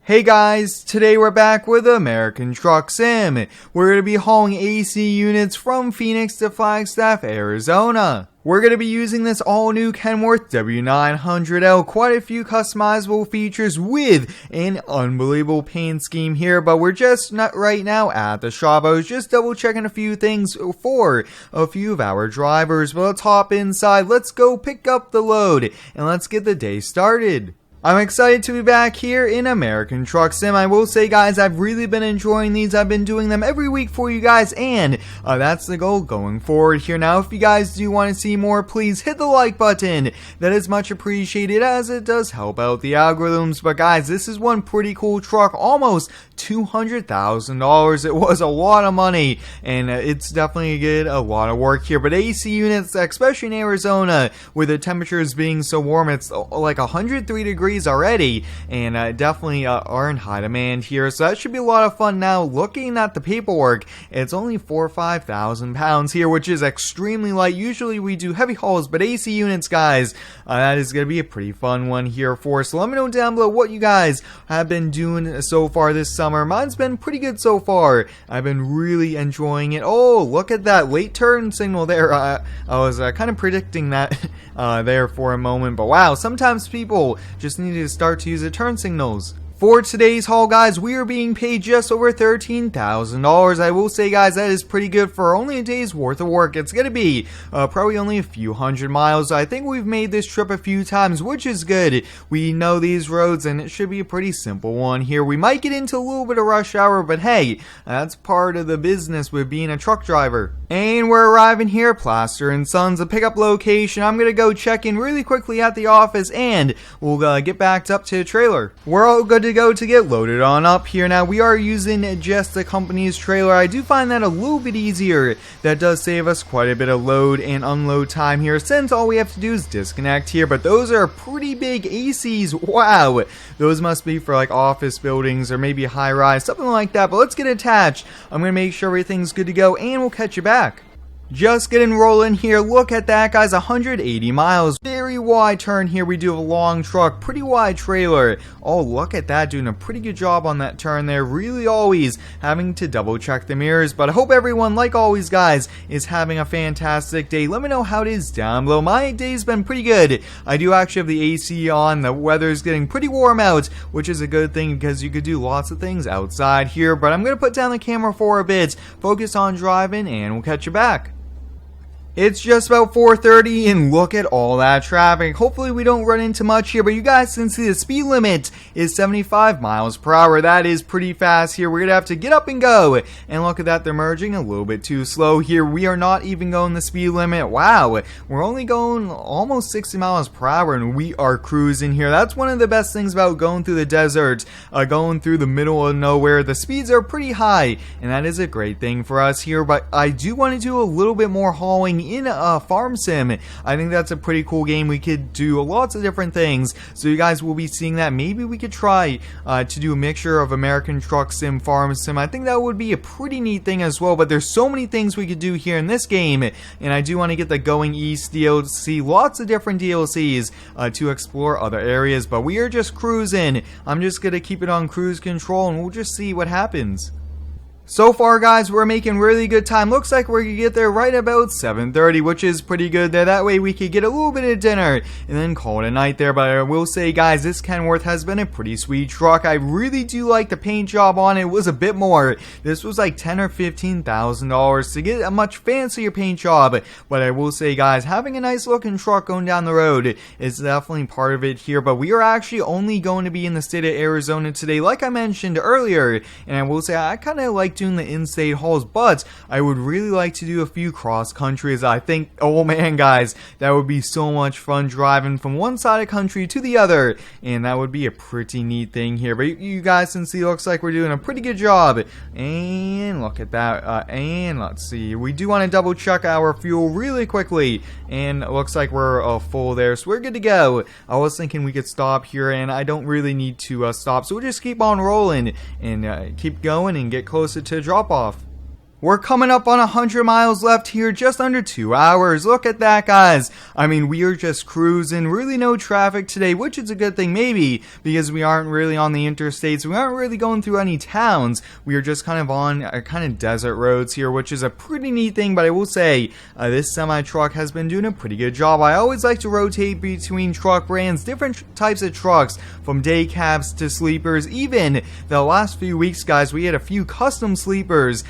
Hey guys, today we're back with American Truck Sim. We're going to be hauling AC units from Phoenix to Flagstaff, Arizona. We're going to be using this all-new Kenworth W900L. Quite a few customizable features with an unbelievable paint scheme here, but we're just not right now at the shop. I was just double checking a few things for a few of our drivers, but let's hop inside, let's go pick up the load, and let's get the day started. I'm excited to be back here in American Truck Sim. I will say, guys, I've really been enjoying these. I've been doing them every week for you guys, and that's the goal going forward here. Now, if you guys do want to see more, please hit the like button. That is much appreciated, as it does help out the algorithms. But guys, this is one pretty cool truck, almost $200,000. It was a lot of money, and it's definitely get a lot of work here. But AC units, especially in Arizona, with the temperatures being so warm, it's like 103 degrees already, and definitely are in high demand here, so that should be a lot of fun. Now, looking at the paperwork, it's only 4,000 or 5,000 pounds here, which is extremely light. Usually we do heavy hauls, but AC units, guys, that is going to be a pretty fun one here for us. So let me know down below what you guys have been doing so far this summer. Mine's been pretty good so far. I've been really enjoying it. Oh, look at that late turn signal there. I was kind of predicting that there for a moment, but wow, sometimes people just need to start to use the turn signals. For today's haul, guys, we are being paid just over $13,000. I will say, guys, that is pretty good for only a day's worth of work. It's going to be probably only a few hundred miles. I think we've made this trip a few times, which is good. We know these roads, and it should be a pretty simple one here. We might get into a little bit of rush hour, but hey, that's part of the business with being a truck driver. And we're arriving here, Plaster & Sons, the pickup location. I'm going to go check in really quickly at the office, and we'll get backed up to the trailer. We're all good to go to get loaded on up here. Now, we are using just the company's trailer. I do find that a little bit easier. That does save us quite a bit of load and unload time here, since all we have to do is disconnect here. But those are pretty big ACs. Wow, those must be for like office buildings or maybe high rise, something like that. But let's get attached. I'm gonna make sure everything's good to go, and we'll catch you back. Just getting rolling here. Look at that, guys, 180 miles. Very wide turn here. We do have a long truck, pretty wide trailer. Oh, look at that, doing a pretty good job on that turn there. Really always having to double check the mirrors. But I hope everyone, like always, guys, is having a fantastic day. Let me know how it is down below. My day's been pretty good. I do actually have the AC on. The weather's getting pretty warm out, which is a good thing because you could do lots of things outside here. But I'm going to put down the camera for a bit, focus on driving, and we'll catch you back. It's just about 4:30, and look at all that traffic. Hopefully we don't run into much here, but you guys can see the speed limit is 75 miles per hour. That is pretty fast here. We're going to have to get up and go. And look at that, they're merging a little bit too slow here. We are not even going the speed limit. Wow, we're only going almost 60 miles per hour, and we are cruising here. That's one of the best things about going through the desert, going through the middle of nowhere. The speeds are pretty high, and that is a great thing for us here. But I do want to do a little bit more hauling in a farm sim. I think that's a pretty cool game. We could do lots of different things, so you guys will be seeing that. Maybe we could try to do a mixture of American Truck Sim, farm sim. I think that would be a pretty neat thing as well. But there's so many things we could do here in this game, and I do want to get the Going East DLC, lots of different DLCs to explore other areas. But we are just cruising. I'm just gonna keep it on cruise control, and we'll just see what happens. So far, guys, we're making really good time. Looks like we're going to get there right about 7:30, which is pretty good there. That way we could get a little bit of dinner and then call it a night there. But I will say, guys, this Kenworth has been a pretty sweet truck. I really do like the paint job on it. It was a bit more. This was like $10,000 or $15,000 to get a much fancier paint job. But I will say, guys, having a nice looking truck going down the road is definitely part of it here. But we are actually only going to be in the state of Arizona today, like I mentioned earlier. And I will say, I kind of like doing the in-state hauls, but I would really like to do a few cross countries. I think, oh man, guys, that would be so much fun, driving from one side of the country to the other, and that would be a pretty neat thing here. But you guys can see, looks like we're doing a pretty good job. And look at that. And let's see, we do want to double check our fuel really quickly, and it looks like we're full there, so we're good to go. I was thinking we could stop here, and I don't really need to stop, so we'll just keep on rolling and keep going and get closer to drop off. We're coming up on 100 miles left here, just under 2 hours. Look at that, guys. I mean, we are just cruising, really no traffic today, which is a good thing maybe, because we aren't really on the interstates. We aren't really going through any towns. We are just kind of on kind of desert roads here, which is a pretty neat thing, but I will say, this semi-truck has been doing a pretty good job. I always like to rotate between truck brands, different types of trucks, from day cabs to sleepers. Even the last few weeks, guys, we had a few custom sleepers,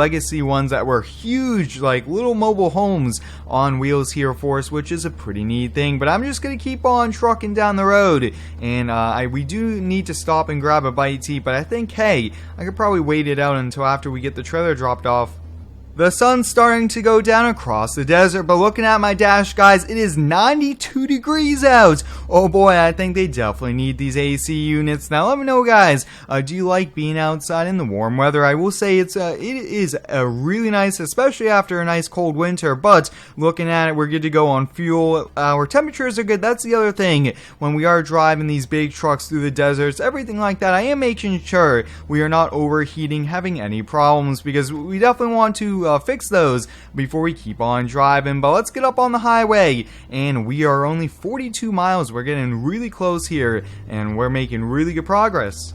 legacy ones that were huge, like little mobile homes on wheels here for us, which is a pretty neat thing. But I'm just gonna keep on trucking down the road, and we do need to stop and grab a bite to eat, but I think, hey, I could probably wait it out until after we get the trailer dropped off. The sun's starting to go down across the desert, but looking at my dash, guys, it is 92 degrees out. Oh boy, I think they definitely need these AC units. Now let me know, guys, do you like being outside in the warm weather? I will say it is really nice, especially after a nice cold winter, but looking at it, we're good to go on fuel. Our temperatures are good. That's the other thing. When we are driving these big trucks through the deserts, everything like that, I am making sure we are not overheating, having any problems, because we definitely want to fix those before we keep on driving. But let's get up on the highway, and we are only 42 miles. We're getting really close here, and we're making really good progress.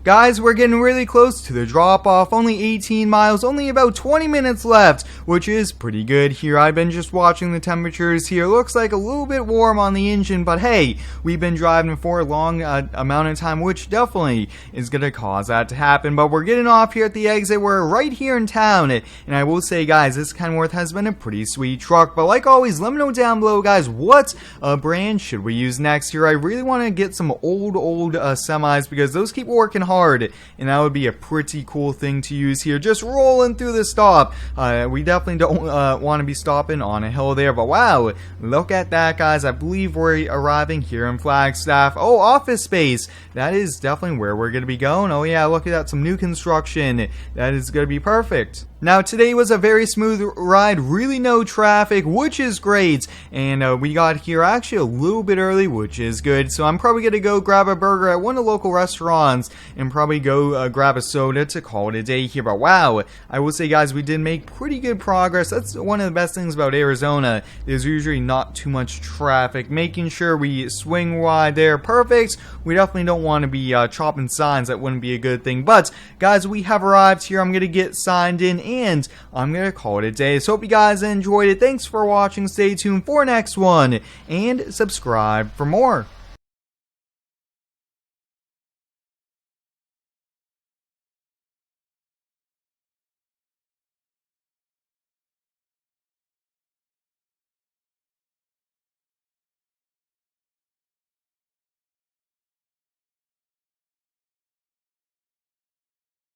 Guys, we're getting really close to the drop-off, only 18 miles, only about 20 minutes left, which is pretty good here. I've been just watching the temperatures here. Looks like a little bit warm on the engine, but hey, we've been driving for a long amount of time, which definitely is going to cause that to happen. But we're getting off here at the exit. We're right here in town, and I will say, guys, this Kenworth has been a pretty sweet truck. But like always, let me know down below, guys, what brand should we use next here? I really want to get some old semis, because those keep working hard, and that would be a pretty cool thing to use here. Just rolling through the stop. We definitely don't want to be stopping on a hill there, but wow, look at that, guys. I believe we're arriving here in Flagstaff. Oh, office space. That is definitely where we're going to be going. Oh yeah, look at that, some new construction. That is going to be perfect. Now, today was a very smooth ride, really no traffic, which is great, and we got here actually a little bit early, which is good. So I'm probably going to go grab a burger at one of the local restaurants and probably go grab a soda to call it a day here. But wow, I will say, guys, we did make pretty good progress. That's one of the best things about Arizona. There's usually not too much traffic. Making sure we swing wide there, perfect. We definitely don't want to be chopping signs. That wouldn't be a good thing. But guys, we have arrived here. I'm going to get signed in, and I'm going to call it a day. So hope you guys enjoyed it. Thanks for watching. Stay tuned for next one, and subscribe for more.